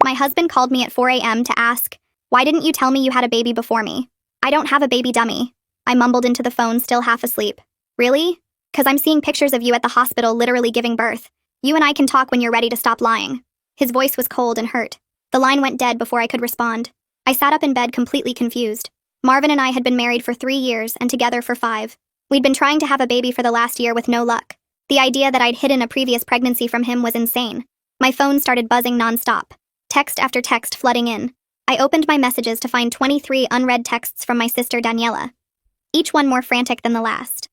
My husband called me at 4 a.m. to ask, "Why didn't you tell me you had a baby before me?" "I don't have a baby, dummy." I mumbled into the phone, still half asleep. "Really? 'Cause I'm seeing pictures of you at the hospital literally giving birth. You and I can talk when you're ready to stop lying." His voice was cold and hurt. The line went dead before I could respond. I sat up in bed completely confused. Marvin and I had been married for 3 years and together for 5. We'd been trying to have a baby for the last year with no luck. The idea that I'd hidden a previous pregnancy from him was insane. My phone started buzzing nonstop. Text after text flooding in. I opened my messages to find 23 unread texts from my sister Daniela, each one more frantic than the last.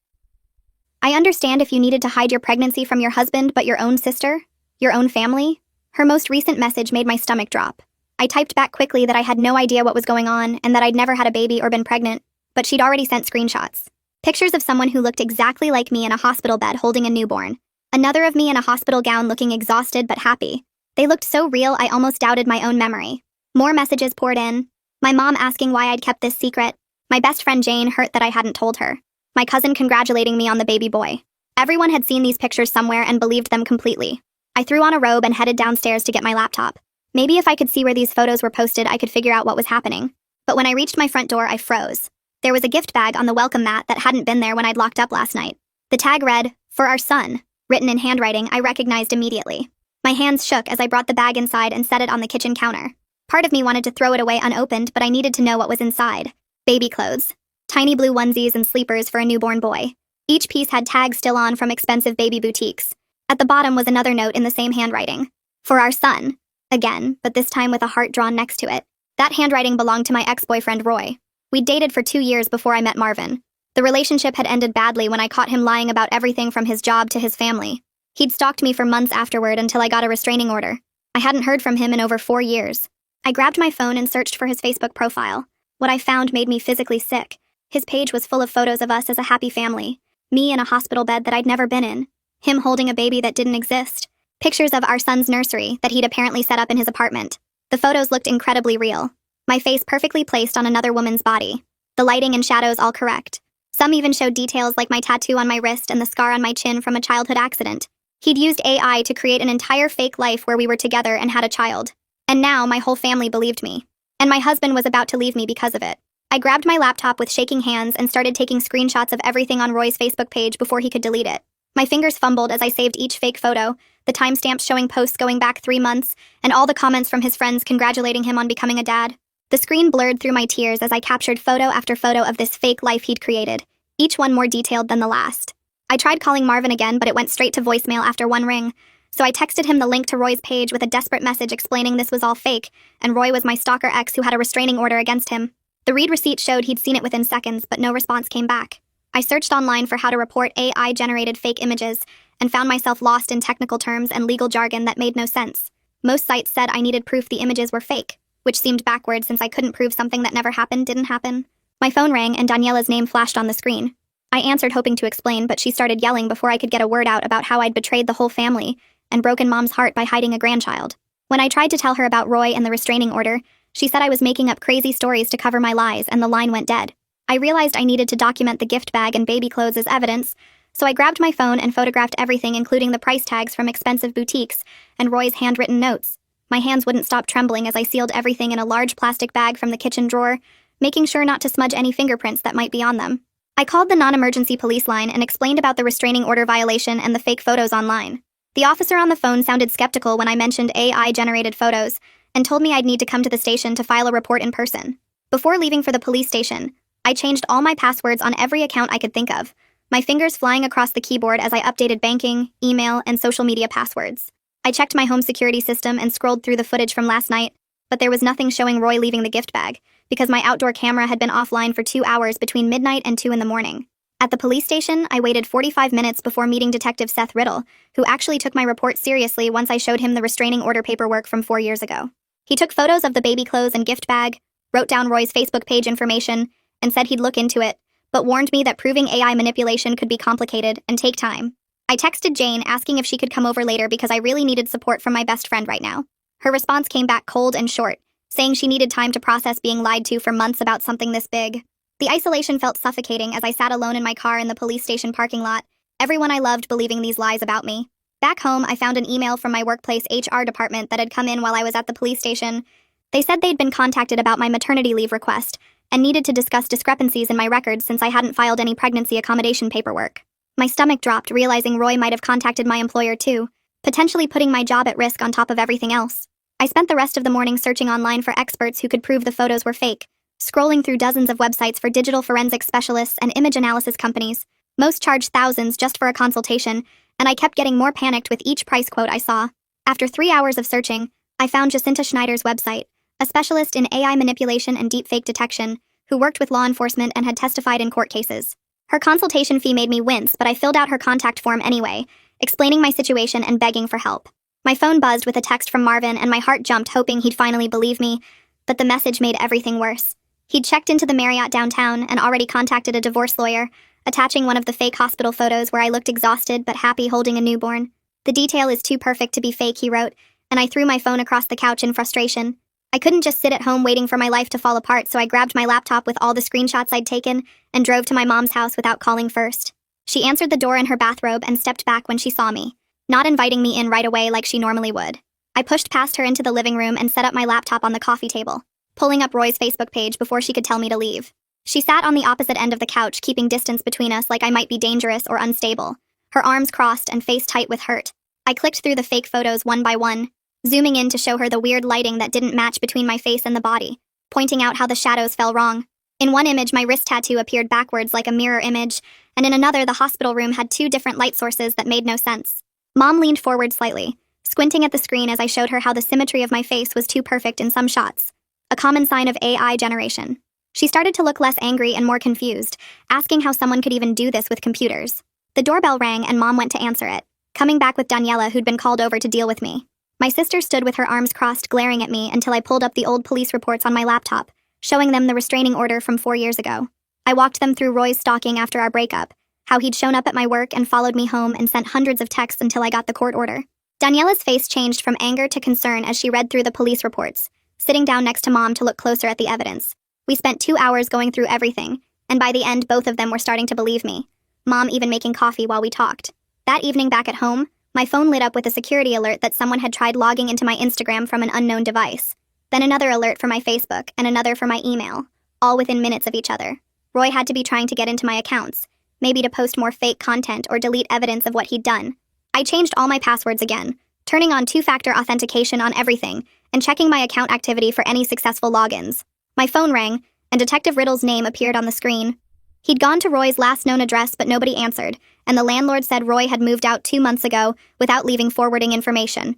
"I understand if you needed to hide your pregnancy from your husband, but your own sister? Your own family?" Her most recent message made my stomach drop. I typed back quickly that I had no idea what was going on and that I'd never had a baby or been pregnant, but she'd already sent screenshots. Pictures of someone who looked exactly like me in a hospital bed holding a newborn. Another of me in a hospital gown looking exhausted but happy. They looked so real I almost doubted my own memory. More messages poured in. My mom asking why I'd kept this secret. My best friend Jane hurt that I hadn't told her. My cousin congratulating me on the baby boy. Everyone had seen these pictures somewhere and believed them completely. I threw on a robe and headed downstairs to get my laptop. Maybe if I could see where these photos were posted, I could figure out what was happening. But when I reached my front door, I froze. There was a gift bag on the welcome mat that hadn't been there when I'd locked up last night. The tag read, "For our son," written in handwriting I recognized immediately. My hands shook as I brought the bag inside and set it on the kitchen counter. Part of me wanted to throw it away unopened, but I needed to know what was inside. Baby clothes. Tiny blue onesies and sleepers for a newborn boy. Each piece had tags still on from expensive baby boutiques. At the bottom was another note in the same handwriting. "For our son." Again, but this time with a heart drawn next to it. That handwriting belonged to my ex-boyfriend Roy. We'd dated for 2 years before I met Marvin. The relationship had ended badly when I caught him lying about everything from his job to his family. He'd stalked me for months afterward until I got a restraining order. I hadn't heard from him in over 4 years. I grabbed my phone and searched for his Facebook profile. What I found made me physically sick. His page was full of photos of us as a happy family. Me in a hospital bed that I'd never been in. Him holding a baby that didn't exist. Pictures of our son's nursery that he'd apparently set up in his apartment. The photos looked incredibly real. My face perfectly placed on another woman's body. The lighting and shadows all correct. Some even showed details like my tattoo on my wrist and the scar on my chin from a childhood accident. He'd used AI to create an entire fake life where we were together and had a child. And now my whole family believed me. And my husband was about to leave me because of it. I grabbed my laptop with shaking hands and started taking screenshots of everything on Roy's Facebook page before he could delete it. My fingers fumbled as I saved each fake photo, the timestamps showing posts going back 3 months, and all the comments from his friends congratulating him on becoming a dad. The screen blurred through my tears as I captured photo after photo of this fake life he'd created, each one more detailed than the last. I tried calling Marvin again, but it went straight to voicemail after 1 ring, so I texted him the link to Roy's page with a desperate message explaining this was all fake, and Roy was my stalker ex who had a restraining order against him. The read receipt showed he'd seen it within seconds, but no response came back. I searched online for how to report AI-generated fake images, and found myself lost in technical terms and legal jargon that made no sense. Most sites said I needed proof the images were fake, which seemed backward since I couldn't prove something that never happened didn't happen. My phone rang and Daniela's name flashed on the screen. I answered hoping to explain, but she started yelling before I could get a word out about how I'd betrayed the whole family and broken Mom's heart by hiding a grandchild. When I tried to tell her about Roy and the restraining order, she said I was making up crazy stories to cover my lies, and the line went dead. I realized I needed to document the gift bag and baby clothes as evidence, so I grabbed my phone and photographed everything, including the price tags from expensive boutiques and Roy's handwritten notes. My hands wouldn't stop trembling as I sealed everything in a large plastic bag from the kitchen drawer, making sure not to smudge any fingerprints that might be on them. I called the non-emergency police line and explained about the restraining order violation and the fake photos online. The officer on the phone sounded skeptical when I mentioned AI-generated photos and told me I'd need to come to the station to file a report in person. Before leaving for the police station, I changed all my passwords on every account I could think of, my fingers flying across the keyboard as I updated banking, email, and social media passwords. I checked my home security system and scrolled through the footage from last night, but there was nothing showing Roy leaving the gift bag, because my outdoor camera had been offline for 2 hours between midnight and 2 in the morning. At the police station, I waited 45 minutes before meeting Detective Seth Riddle, who actually took my report seriously once I showed him the restraining order paperwork from 4 years ago. He took photos of the baby clothes and gift bag, wrote down Roy's Facebook page information, and said he'd look into it, but warned me that proving AI manipulation could be complicated and take time. I texted Jane asking if she could come over later because I really needed support from my best friend right now. Her response came back cold and short, saying she needed time to process being lied to for months about something this big. The isolation felt suffocating as I sat alone in my car in the police station parking lot, everyone I loved believing these lies about me. Back home, I found an email from my workplace HR department that had come in while I was at the police station. They said they'd been contacted about my maternity leave request and needed to discuss discrepancies in my records since I hadn't filed any pregnancy accommodation paperwork. My stomach dropped, realizing Roy might have contacted my employer too, potentially putting my job at risk on top of everything else. I spent the rest of the morning searching online for experts who could prove the photos were fake, scrolling through dozens of websites for digital forensic specialists and image analysis companies. Most charged thousands just for a consultation, and I kept getting more panicked with each price quote I saw. After 3 hours of searching, I found Jacinta Schneider's website, a specialist in AI manipulation and deepfake detection, who worked with law enforcement and had testified in court cases. Her consultation fee made me wince, but I filled out her contact form anyway, explaining my situation and begging for help. My phone buzzed with a text from Marvin, and my heart jumped, hoping he'd finally believe me, but the message made everything worse. He'd checked into the Marriott downtown and already contacted a divorce lawyer, attaching one of the fake hospital photos where I looked exhausted but happy holding a newborn. "The detail is too perfect to be fake," he wrote, and I threw my phone across the couch in frustration. I couldn't just sit at home waiting for my life to fall apart, so I grabbed my laptop with all the screenshots I'd taken and drove to my mom's house without calling first. She answered the door in her bathrobe and stepped back when she saw me, not inviting me in right away like she normally would. I pushed past her into the living room and set up my laptop on the coffee table, pulling up Roy's Facebook page before she could tell me to leave. She sat on the opposite end of the couch, keeping distance between us like I might be dangerous or unstable, her arms crossed and face tight with hurt. I clicked through the fake photos one by one, zooming in to show her the weird lighting that didn't match between my face and the body, pointing out how the shadows fell wrong. In one image, my wrist tattoo appeared backwards like a mirror image, and in another, the hospital room had 2 different light sources that made no sense. Mom leaned forward slightly, squinting at the screen as I showed her how the symmetry of my face was too perfect in some shots, a common sign of AI generation. She started to look less angry and more confused, asking how someone could even do this with computers. The doorbell rang and Mom went to answer it, coming back with Daniela, who'd been called over to deal with me. My sister stood with her arms crossed, glaring at me until I pulled up the old police reports on my laptop, showing them the restraining order from 4 years ago. I walked them through Roy's stalking after our breakup, how he'd shown up at my work and followed me home and sent hundreds of texts until I got the court order. Daniela's face changed from anger to concern as she read through the police reports, sitting down next to Mom to look closer at the evidence. We spent 2 hours going through everything, and by the end, both of them were starting to believe me, Mom even making coffee while we talked. That evening back at home, my phone lit up with a security alert that someone had tried logging into my Instagram from an unknown device. Then another alert for my Facebook and another for my email, all within minutes of each other. Roy had to be trying to get into my accounts, maybe to post more fake content or delete evidence of what he'd done. I changed all my passwords again, turning on 2-factor authentication on everything, and checking my account activity for any successful logins. My phone rang, and Detective Riddle's name appeared on the screen. He'd gone to Roy's last known address, but nobody answered, and the landlord said Roy had moved out 2 months ago without leaving forwarding information.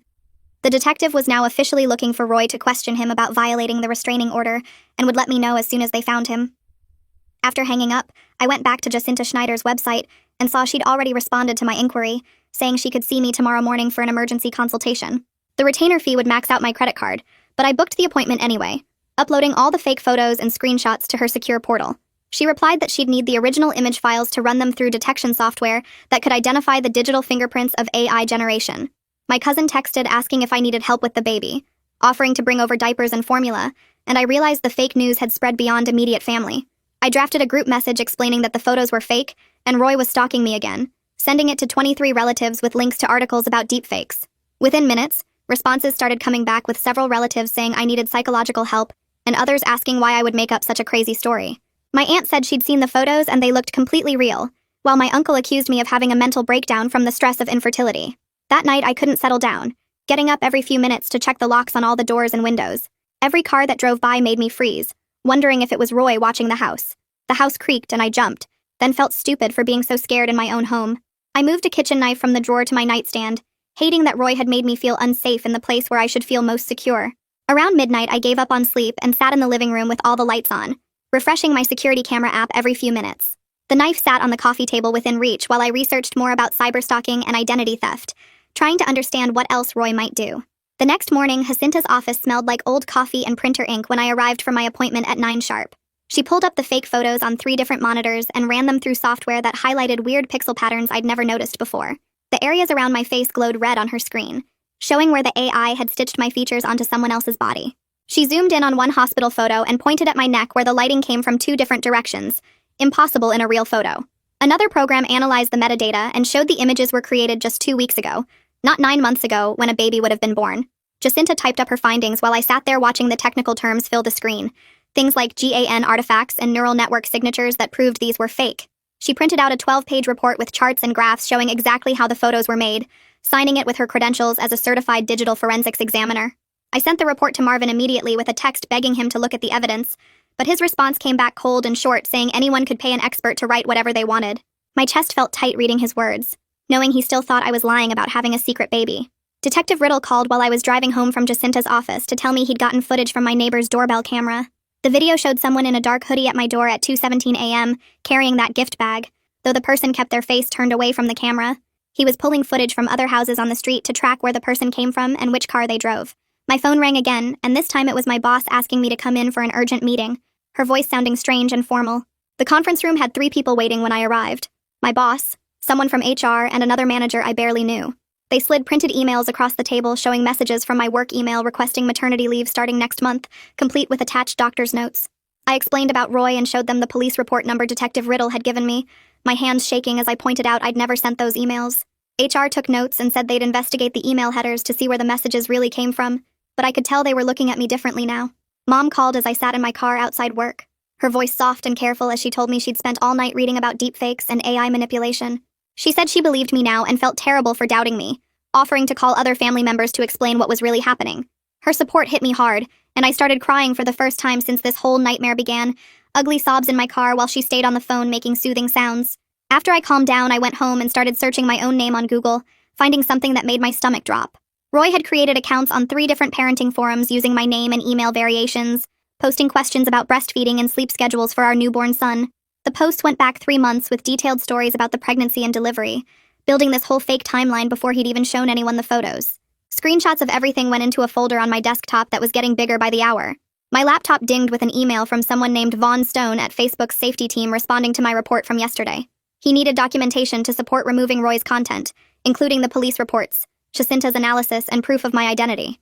The detective was now officially looking for Roy to question him about violating the restraining order and would let me know as soon as they found him. After hanging up, I went back to Jacinta Schneider's website and saw she'd already responded to my inquiry, saying she could see me tomorrow morning for an emergency consultation. The retainer fee would max out my credit card, but I booked the appointment anyway, uploading all the fake photos and screenshots to her secure portal. She replied that she'd need the original image files to run them through detection software that could identify the digital fingerprints of AI generation. My cousin texted asking if I needed help with the baby, offering to bring over diapers and formula, and I realized the fake news had spread beyond immediate family. I drafted a group message explaining that the photos were fake and Roy was stalking me again, sending it to 23 relatives with links to articles about deepfakes. Within minutes, responses started coming back with several relatives saying I needed psychological help and others asking why I would make up such a crazy story. My aunt said she'd seen the photos and they looked completely real, while my uncle accused me of having a mental breakdown from the stress of infertility. That night I couldn't settle down, getting up every few minutes to check the locks on all the doors and windows. Every car that drove by made me freeze, wondering if it was Roy watching the house. The house creaked and I jumped, then felt stupid for being so scared in my own home. I moved a kitchen knife from the drawer to my nightstand, hating that Roy had made me feel unsafe in the place where I should feel most secure. Around midnight, I gave up on sleep and sat in the living room with all the lights on, refreshing my security camera app every few minutes. The knife sat on the coffee table within reach while I researched more about cyberstalking and identity theft, trying to understand what else Roy might do. The next morning, Jacinta's office smelled like old coffee and printer ink when I arrived for my appointment at 9 sharp. She pulled up the fake photos on 3 different monitors and ran them through software that highlighted weird pixel patterns I'd never noticed before. The areas around my face glowed red on her screen, showing where the AI had stitched my features onto someone else's body. She zoomed in on one hospital photo and pointed at my neck where the lighting came from 2 different directions, impossible in a real photo. Another program analyzed the metadata and showed the images were created just 2 weeks ago, Not 9 months ago, when a baby would have been born. Jacinta typed up her findings while I sat there watching the technical terms fill the screen. Things like GAN artifacts and neural network signatures that proved these were fake. She printed out a 12-page report with charts and graphs showing exactly how the photos were made, signing it with her credentials as a certified digital forensics examiner. I sent the report to Marvin immediately with a text begging him to look at the evidence, but his response came back cold and short, saying anyone could pay an expert to write whatever they wanted. My chest felt tight reading his words, knowing he still thought I was lying about having a secret baby. Detective Riddle called while I was driving home from Jacinta's office to tell me he'd gotten footage from my neighbor's doorbell camera. The video showed someone in a dark hoodie at my door at 2:17 a.m. carrying that gift bag, though the person kept their face turned away from the camera. He was pulling footage from other houses on the street to track where the person came from and which car they drove. My phone rang again, and this time it was my boss asking me to come in for an urgent meeting, her voice sounding strange and formal. The conference room had 3 people waiting when I arrived. My boss, someone from HR, and another manager I barely knew. They slid printed emails across the table showing messages from my work email requesting maternity leave starting next month, complete with attached doctor's notes. I explained about Roy and showed them the police report number Detective Riddle had given me, my hands shaking as I pointed out I'd never sent those emails. HR took notes and said they'd investigate the email headers to see where the messages really came from, but I could tell they were looking at me differently now. Mom called as I sat in my car outside work, her voice soft and careful as she told me she'd spent all night reading about deepfakes and AI manipulation. She said she believed me now and felt terrible for doubting me, offering to call other family members to explain what was really happening. Her support hit me hard, and I started crying for the first time since this whole nightmare began, ugly sobs in my car while she stayed on the phone making soothing sounds. After I calmed down, I went home and started searching my own name on Google, finding something that made my stomach drop. Roy had created accounts on 3 different parenting forums using my name and email variations, posting questions about breastfeeding and sleep schedules for our newborn son. The posts went back 3 months with detailed stories about the pregnancy and delivery, building this whole fake timeline before he'd even shown anyone the photos. Screenshots of everything went into a folder on my desktop that was getting bigger by the hour. My laptop dinged with an email from someone named Vaughn Stone at Facebook's safety team responding to my report from yesterday. He needed documentation to support removing Roy's content, including the police reports, Jacinta's analysis, and proof of my identity.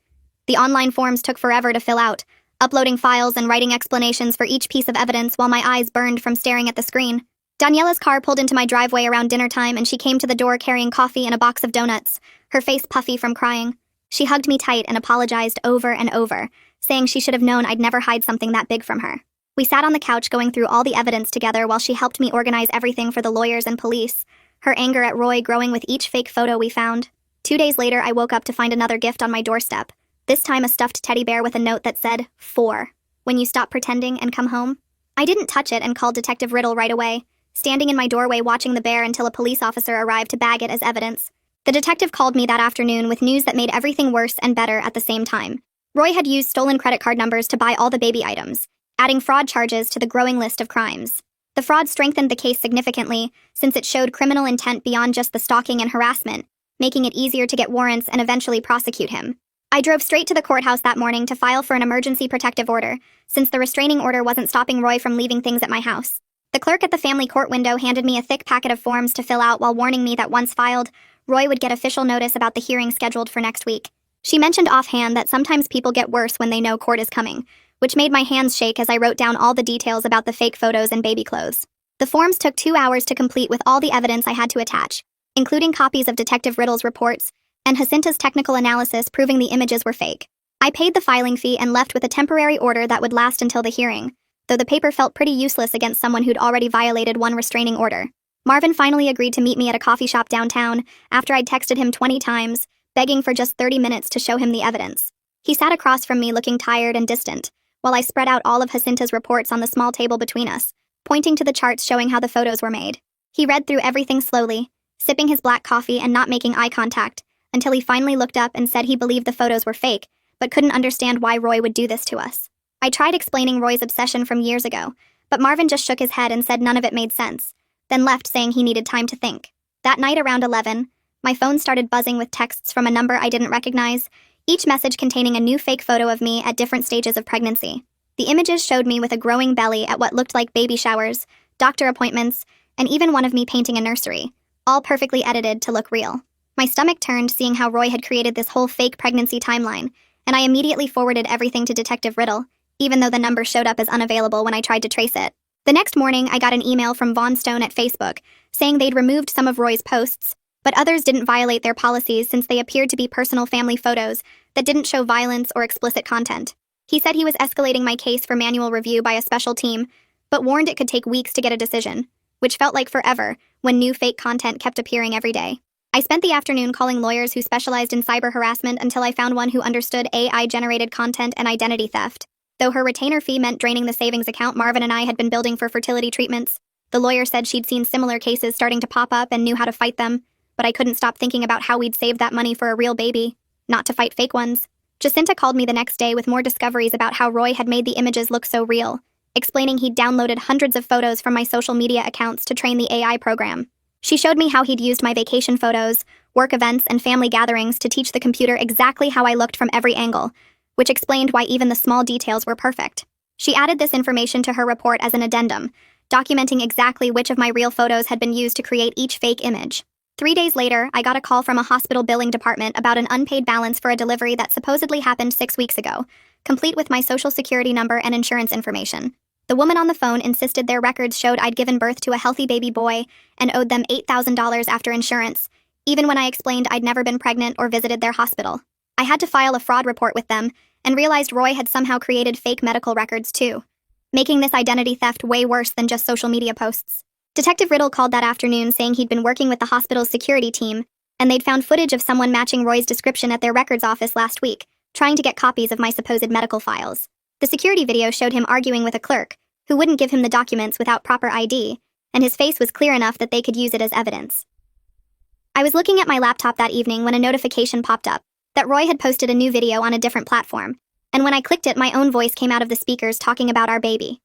The online forms took forever to fill out, uploading files and writing explanations for each piece of evidence while my eyes burned from staring at the screen. Daniela's car pulled into my driveway around dinner time, and she came to the door carrying coffee and a box of donuts, her face puffy from crying. She hugged me tight and apologized over and over, saying she should have known I'd never hide something that big from her. We sat on the couch going through all the evidence together while she helped me organize everything for the lawyers and police, her anger at Roy growing with each fake photo we found. 2 days later, I woke up to find another gift on my doorstep, this time a stuffed teddy bear with a note that said, "For when you stop pretending and come home." I didn't touch it and called Detective Riddle right away, standing in my doorway watching the bear until a police officer arrived to bag it as evidence. The detective called me that afternoon with news that made everything worse and better at the same time. Roy had used stolen credit card numbers to buy all the baby items, adding fraud charges to the growing list of crimes. The fraud strengthened the case significantly, since it showed criminal intent beyond just the stalking and harassment, making it easier to get warrants and eventually prosecute him. I drove straight to the courthouse that morning to file for an emergency protective order, since the restraining order wasn't stopping Roy from leaving things at my house. The clerk at the family court window handed me a thick packet of forms to fill out while warning me that once filed, Roy would get official notice about the hearing scheduled for next week. She mentioned offhand that sometimes people get worse when they know court is coming, which made my hands shake as I wrote down all the details about the fake photos and baby clothes. The forms took 2 hours to complete with all the evidence I had to attach, including copies of Detective Riddle's reports and Jacinta's technical analysis proving the images were fake. I paid the filing fee and left with a temporary order that would last until the hearing, though the paper felt pretty useless against someone who'd already violated one restraining order. Marvin finally agreed to meet me at a coffee shop downtown after I'd texted him 20 times, begging for just 30 minutes to show him the evidence. He sat across from me looking tired and distant, while I spread out all of Jacinta's reports on the small table between us, pointing to the charts showing how the photos were made. He read through everything slowly, sipping his black coffee and not making eye contact, until he finally looked up and said he believed the photos were fake, but couldn't understand why Roy would do this to us. I tried explaining Roy's obsession from years ago, but Marvin just shook his head and said none of it made sense, then left saying he needed time to think. That night around 11, my phone started buzzing with texts from a number I didn't recognize, each message containing a new fake photo of me at different stages of pregnancy. The images showed me with a growing belly at what looked like baby showers, doctor appointments, and even one of me painting a nursery, all perfectly edited to look real. My stomach turned seeing how Roy had created this whole fake pregnancy timeline, and I immediately forwarded everything to Detective Riddle, even though the number showed up as unavailable when I tried to trace it. The next morning, I got an email from Vaughn Stone at Facebook, saying they'd removed some of Roy's posts, But others didn't violate their policies since they appeared to be personal family photos that didn't show violence or explicit content. He said he was escalating my case for manual review by a special team, but warned it could take weeks to get a decision, which felt like forever when new fake content kept appearing every day. I spent the afternoon calling lawyers who specialized in cyber harassment until I found one who understood AI-generated content and identity theft. Though her retainer fee meant draining the savings account Marvin and I had been building for fertility treatments, the lawyer said she'd seen similar cases starting to pop up and knew how to fight them, but I couldn't stop thinking about how we'd save that money for a real baby, not to fight fake ones. Jacinta called me the next day with more discoveries about how Roy had made the images look so real, explaining he'd downloaded hundreds of photos from my social media accounts to train the AI program. She showed me how he'd used my vacation photos, work events, and family gatherings to teach the computer exactly how I looked from every angle, which explained why even the small details were perfect. She added this information to her report as an addendum, documenting exactly which of my real photos had been used to create each fake image. 3 days later, I got a call from a hospital billing department about an unpaid balance for a delivery that supposedly happened 6 weeks ago, complete with my social security number and insurance information. The woman on the phone insisted their records showed I'd given birth to a healthy baby boy and owed them $8,000 after insurance, even when I explained I'd never been pregnant or visited their hospital. I had to file a fraud report with them and realized Roy had somehow created fake medical records too, making this identity theft way worse than just social media posts. Detective Riddle called that afternoon saying he'd been working with the hospital's security team and they'd found footage of someone matching Roy's description at their records office last week, trying to get copies of my supposed medical files. The security video showed him arguing with a clerk, who wouldn't give him the documents without proper ID, and his face was clear enough that they could use it as evidence. I was looking at my laptop that evening when a notification popped up that Roy had posted a new video on a different platform, and when I clicked it, my own voice came out of the speakers talking about our baby.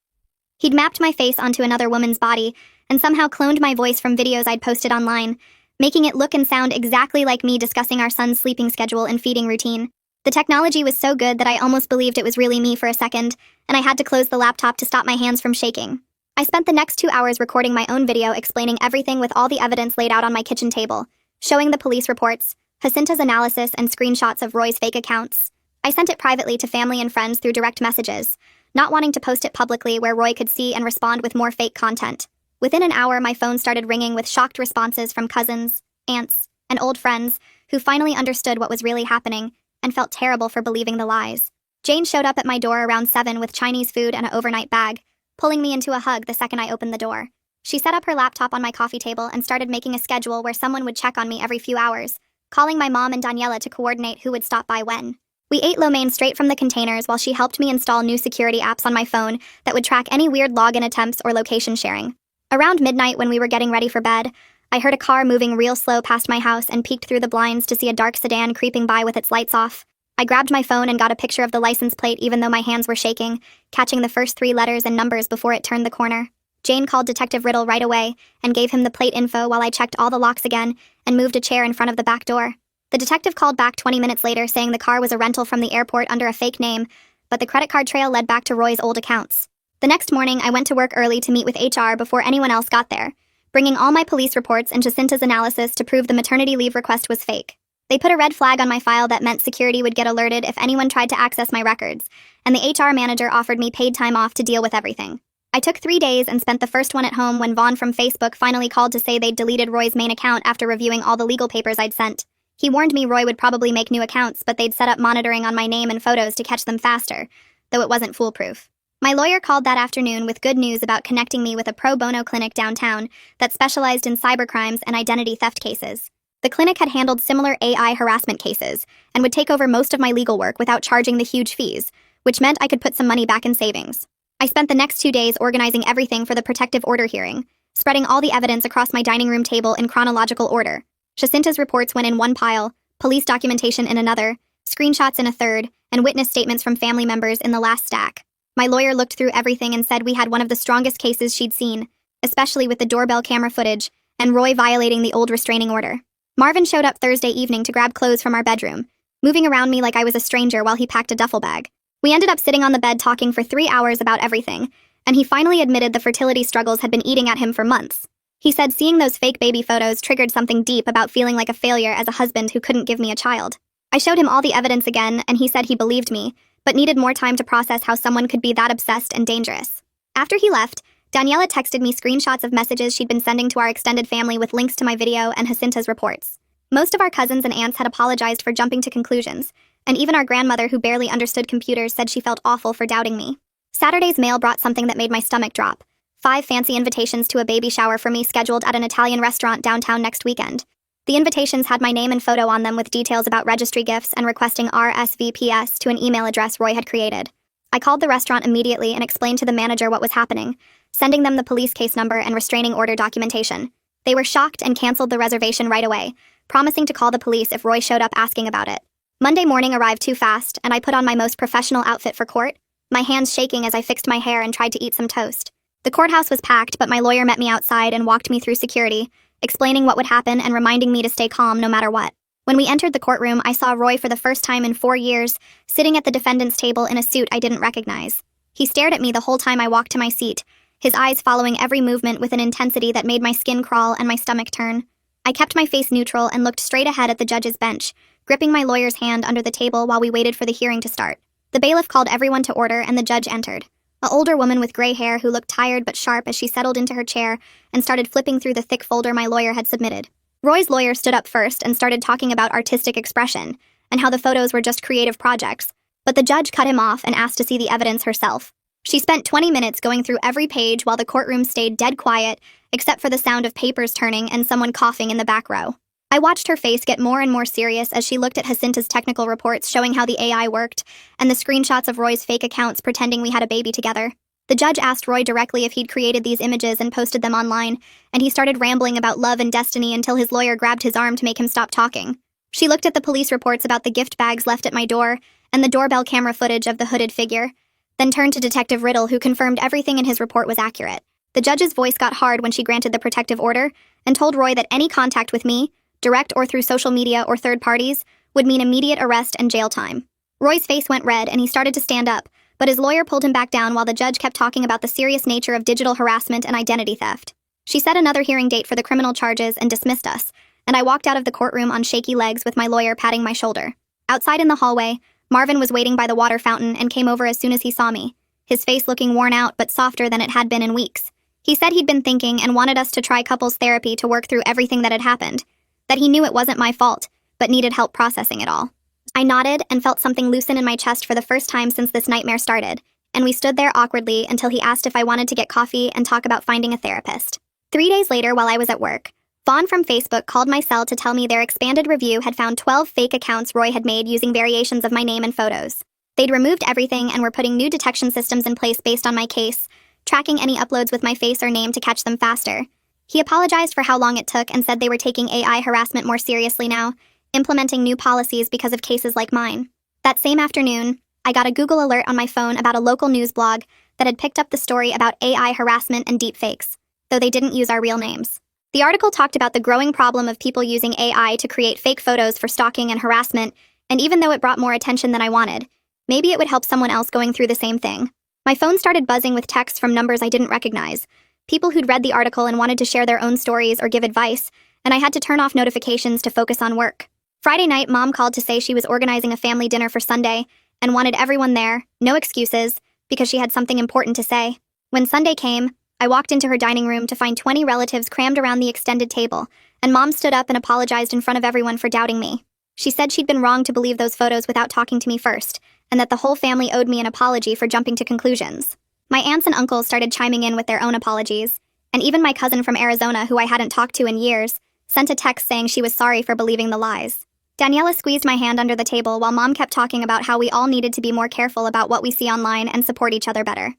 He'd mapped my face onto another woman's body and somehow cloned my voice from videos I'd posted online, making it look and sound exactly like me discussing our son's sleeping schedule and feeding routine. The technology was so good that I almost believed it was really me for a second, and I had to close the laptop to stop my hands from shaking. I spent the next 2 hours recording my own video explaining everything with all the evidence laid out on my kitchen table, showing the police reports, Jacinta's analysis, and screenshots of Roy's fake accounts. I sent it privately to family and friends through direct messages, not wanting to post it publicly where Roy could see and respond with more fake content. Within an hour, my phone started ringing with shocked responses from cousins, aunts, and old friends who finally understood what was really happening and felt terrible for believing the lies. Jane showed up at my door around 7 with Chinese food and an overnight bag, pulling me into a hug the second I opened the door. She set up her laptop on my coffee table and started making a schedule where someone would check on me every few hours, calling my mom and Daniela to coordinate who would stop by when. We ate lo mein straight from the containers while she helped me install new security apps on my phone that would track any weird login attempts or location sharing. Around midnight when we were getting ready for bed, I heard a car moving real slow past my house and peeked through the blinds to see a dark sedan creeping by with its lights off. I grabbed my phone and got a picture of the license plate even though my hands were shaking, catching the first 3 letters and numbers before it turned the corner. Jane called Detective Riddle right away and gave him the plate info while I checked all the locks again and moved a chair in front of the back door. The detective called back 20 minutes later saying the car was a rental from the airport under a fake name, but the credit card trail led back to Roy's old accounts. The next morning, I went to work early to meet with HR before anyone else got there, bringing all my police reports and Jacinta's analysis to prove the maternity leave request was fake. They put a red flag on my file that meant security would get alerted if anyone tried to access my records, and the HR manager offered me paid time off to deal with everything. I took 3 days and spent the first one at home when Vaughn from Facebook finally called to say they'd deleted Roy's main account after reviewing all the legal papers I'd sent. He warned me Roy would probably make new accounts, but they'd set up monitoring on my name and photos to catch them faster, though it wasn't foolproof. My lawyer called that afternoon with good news about connecting me with a pro bono clinic downtown that specialized in cybercrimes and identity theft cases. The clinic had handled similar AI harassment cases and would take over most of my legal work without charging the huge fees, which meant I could put some money back in savings. I spent the next 2 days organizing everything for the protective order hearing, spreading all the evidence across my dining room table in chronological order. Jacinta's reports went in one pile, police documentation in another, screenshots in a third, and witness statements from family members in the last stack. My lawyer looked through everything and said we had one of the strongest cases she'd seen, especially with the doorbell camera footage and Roy violating the old restraining order. Marvin showed up Thursday evening to grab clothes from our bedroom, moving around me like I was a stranger while he packed a duffel bag. We ended up sitting on the bed talking for 3 hours about everything, and he finally admitted the fertility struggles had been eating at him for months. He said seeing those fake baby photos triggered something deep about feeling like a failure as a husband who couldn't give me a child. I showed him all the evidence again, and he said he believed me, but needed more time to process how someone could be that obsessed and dangerous. After he left, Daniela texted me screenshots of messages she'd been sending to our extended family with links to my video and Jacinta's reports. Most of our cousins and aunts had apologized for jumping to conclusions, and even our grandmother, who barely understood computers, said she felt awful for doubting me. Saturday's mail brought something that made my stomach drop. 5 fancy invitations to a baby shower for me scheduled at an Italian restaurant downtown next weekend. The invitations had my name and photo on them with details about registry gifts and requesting RSVPs to an email address Roy had created. I called the restaurant immediately and explained to the manager what was happening, sending them the police case number and restraining order documentation. They were shocked and canceled the reservation right away, promising to call the police if Roy showed up asking about it. Monday morning arrived too fast, and I put on my most professional outfit for court, my hands shaking as I fixed my hair and tried to eat some toast. The courthouse was packed, but my lawyer met me outside and walked me through security, explaining what would happen and reminding me to stay calm no matter what. When we entered the courtroom, I saw Roy for the first time in 4 years, sitting at the defendant's table in a suit I didn't recognize. He stared at me the whole time I walked to my seat, his eyes following every movement with an intensity that made my skin crawl and my stomach turn. I kept my face neutral and looked straight ahead at the judge's bench, gripping my lawyer's hand under the table while we waited for the hearing to start. The bailiff called everyone to order and the judge entered. An older woman with gray hair who looked tired but sharp as she settled into her chair and started flipping through the thick folder my lawyer had submitted. Roy's lawyer stood up first and started talking about artistic expression and how the photos were just creative projects, but the judge cut him off and asked to see the evidence herself. She spent 20 minutes going through every page while the courtroom stayed dead quiet, except for the sound of papers turning and someone coughing in the back row. I watched her face get more and more serious as she looked at Jacinta's technical reports showing how the AI worked, and the screenshots of Roy's fake accounts pretending we had a baby together. The judge asked Roy directly if he'd created these images and posted them online, and he started rambling about love and destiny until his lawyer grabbed his arm to make him stop talking. She looked at the police reports about the gift bags left at my door and the doorbell camera footage of the hooded figure, then turned to Detective Riddle, who confirmed everything in his report was accurate. The judge's voice got hard when she granted the protective order and told Roy that any contact with me, direct or through social media or third parties, would mean immediate arrest and jail time. Roy's face went red and he started to stand up, but his lawyer pulled him back down while the judge kept talking about the serious nature of digital harassment and identity theft. She set another hearing date for the criminal charges and dismissed us, and I walked out of the courtroom on shaky legs with my lawyer patting my shoulder. Outside in the hallway, Marvin was waiting by the water fountain and came over as soon as he saw me, his face looking worn out but softer than it had been in weeks. He said he'd been thinking and wanted us to try couples therapy to work through everything that had happened, that he knew it wasn't my fault, but needed help processing it all. I nodded and felt something loosen in my chest for the first time since this nightmare started, and we stood there awkwardly until he asked if I wanted to get coffee and talk about finding a therapist. 3 days later, while I was at work, Vaughn from Facebook called my cell to tell me their expanded review had found 12 fake accounts Roy had made using variations of my name and photos. They'd removed everything and were putting new detection systems in place based on my case, tracking any uploads with my face or name to catch them faster. He apologized for how long it took and said they were taking AI harassment more seriously now, implementing new policies because of cases like mine. That same afternoon, I got a Google alert on my phone about a local news blog that had picked up the story about AI harassment and deepfakes, though they didn't use our real names. The article talked about the growing problem of people using AI to create fake photos for stalking and harassment, and even though it brought more attention than I wanted, maybe it would help someone else going through the same thing. My phone started buzzing with texts from numbers I didn't recognize, people who'd read the article and wanted to share their own stories or give advice, and I had to turn off notifications to focus on work. Friday night, Mom called to say she was organizing a family dinner for Sunday and wanted everyone there, no excuses, because she had something important to say. When Sunday came, I walked into her dining room to find 20 relatives crammed around the extended table, and Mom stood up and apologized in front of everyone for doubting me. She said she'd been wrong to believe those photos without talking to me first, and that the whole family owed me an apology for jumping to conclusions. My aunts and uncles started chiming in with their own apologies, and even my cousin from Arizona, who I hadn't talked to in years, sent a text saying she was sorry for believing the lies. Daniela squeezed my hand under the table while Mom kept talking about how we all needed to be more careful about what we see online and support each other better.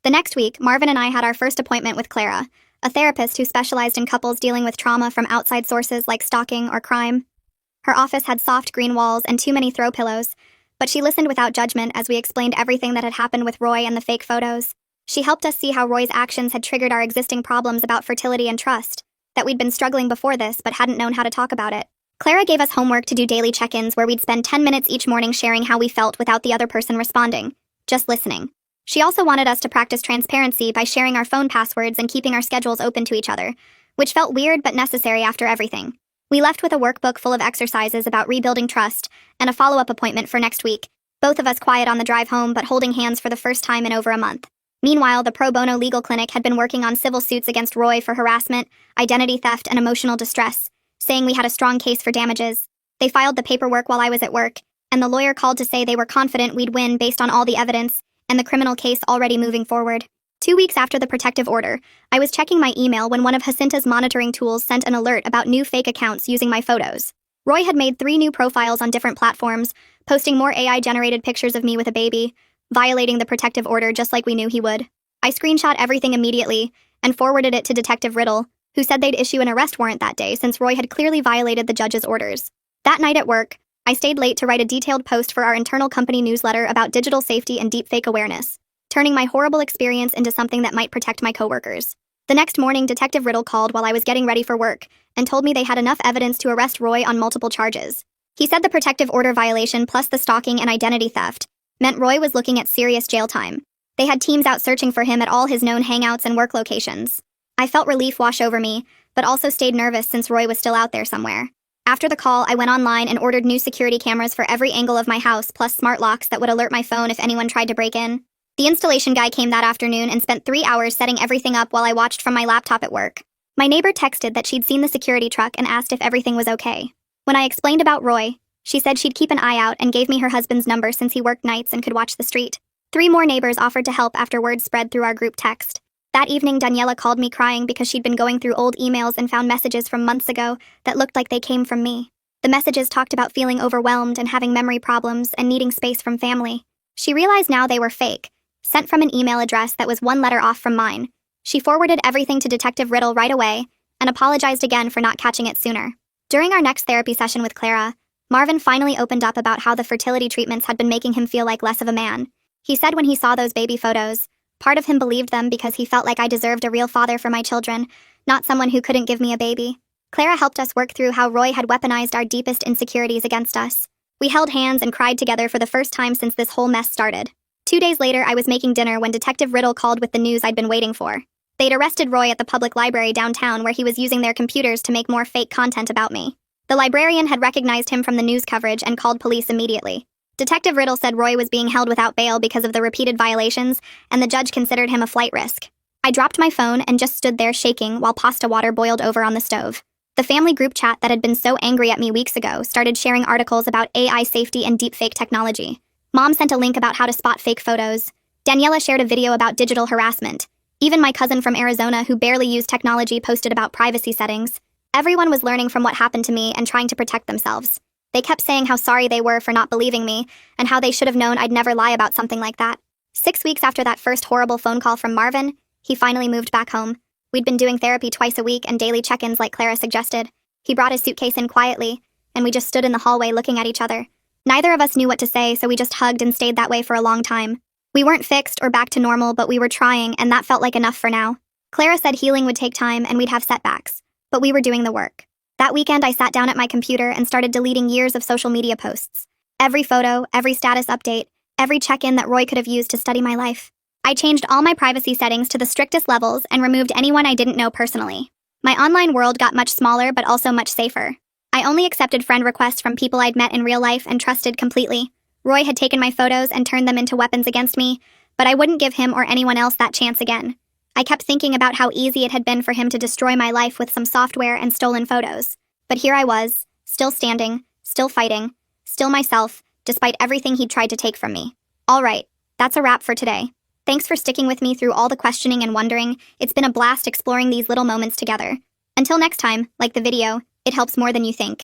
The next week, Marvin and I had our first appointment with Clara, a therapist who specialized in couples dealing with trauma from outside sources like stalking or crime. Her office had soft green walls and too many throw pillows, but she listened without judgment as we explained everything that had happened with Roy and the fake photos. She helped us see how Roy's actions had triggered our existing problems about fertility and trust, that we'd been struggling before this but hadn't known how to talk about it. Clara gave us homework to do daily check-ins where we'd spend 10 minutes each morning sharing how we felt without the other person responding, just listening. She also wanted us to practice transparency by sharing our phone passwords and keeping our schedules open to each other, which felt weird but necessary after everything. We left with a workbook full of exercises about rebuilding trust and a follow-up appointment for next week, both of us quiet on the drive home but holding hands for the first time in over a month. Meanwhile, the pro bono legal clinic had been working on civil suits against Roy for harassment, identity theft, and emotional distress, saying we had a strong case for damages. They filed the paperwork while I was at work, and the lawyer called to say they were confident we'd win based on all the evidence and the criminal case already moving forward. 2 weeks after the protective order, I was checking my email when one of Jacinta's monitoring tools sent an alert about new fake accounts using my photos. Roy had made 3 new profiles on different platforms, posting more AI-generated pictures of me with a baby, violating the protective order just like we knew he would. I screenshot everything immediately and forwarded it to Detective Riddle, who said they'd issue an arrest warrant that day since Roy had clearly violated the judge's orders. That night at work, I stayed late to write a detailed post for our internal company newsletter about digital safety and deepfake awareness, turning my horrible experience into something that might protect my coworkers. The next morning, Detective Riddle called while I was getting ready for work and told me they had enough evidence to arrest Roy on multiple charges. He said the protective order violation plus the stalking and identity theft meant Roy was looking at serious jail time. They had teams out searching for him at all his known hangouts and work locations. I felt relief wash over me, but also stayed nervous since Roy was still out there somewhere. After the call, I went online and ordered new security cameras for every angle of my house, plus smart locks that would alert my phone if anyone tried to break in. The installation guy came that afternoon and spent 3 hours setting everything up while I watched from my laptop at work. My neighbor texted that she'd seen the security truck and asked if everything was okay. When I explained about Roy, she said she'd keep an eye out and gave me her husband's number since he worked nights and could watch the street. 3 more neighbors offered to help after word spread through our group text. That evening, Daniela called me crying because she'd been going through old emails and found messages from months ago that looked like they came from me. The messages talked about feeling overwhelmed and having memory problems and needing space from family. She realized now they were fake, sent from an email address that was 1 letter off from mine. She forwarded everything to Detective Riddle right away and apologized again for not catching it sooner. During our next therapy session with Clara, Marvin finally opened up about how the fertility treatments had been making him feel like less of a man. He said when he saw those baby photos, part of him believed them because he felt like I deserved a real father for my children, not someone who couldn't give me a baby. Clara helped us work through how Roy had weaponized our deepest insecurities against us. We held hands and cried together for the first time since this whole mess started. 2 days later, I was making dinner when Detective Riddle called with the news I'd been waiting for. They'd arrested Roy at the public library downtown where he was using their computers to make more fake content about me. The librarian had recognized him from the news coverage and called police immediately. Detective Riddle said Roy was being held without bail because of the repeated violations, and the judge considered him a flight risk. I dropped my phone and just stood there shaking while pasta water boiled over on the stove. The family group chat that had been so angry at me weeks ago started sharing articles about AI safety and deepfake technology. Mom sent a link about how to spot fake photos. Daniela shared a video about digital harassment. Even my cousin from Arizona, who barely used technology, posted about privacy settings. Everyone was learning from what happened to me and trying to protect themselves. They kept saying how sorry they were for not believing me and how they should have known I'd never lie about something like that. 6 weeks after that first horrible phone call from Marvin, he finally moved back home. We'd been doing therapy twice a week and daily check-ins like Clara suggested. He brought his suitcase in quietly, and we just stood in the hallway looking at each other. Neither of us knew what to say, so we just hugged and stayed that way for a long time. We weren't fixed or back to normal, but we were trying, and that felt like enough for now. Clara said healing would take time and we'd have setbacks, but we were doing the work. That weekend, I sat down at my computer and started deleting years of social media posts. Every photo, every status update, every check-in that Roy could have used to study my life. I changed all my privacy settings to the strictest levels and removed anyone I didn't know personally. My online world got much smaller but also much safer. I only accepted friend requests from people I'd met in real life and trusted completely. Roy had taken my photos and turned them into weapons against me, but I wouldn't give him or anyone else that chance again. I kept thinking about how easy it had been for him to destroy my life with some software and stolen photos. But here I was, still standing, still fighting, still myself, despite everything he'd tried to take from me. All right, that's a wrap for today. Thanks for sticking with me through all the questioning and wondering. It's been a blast exploring these little moments together. Until next time, like the video, it helps more than you think.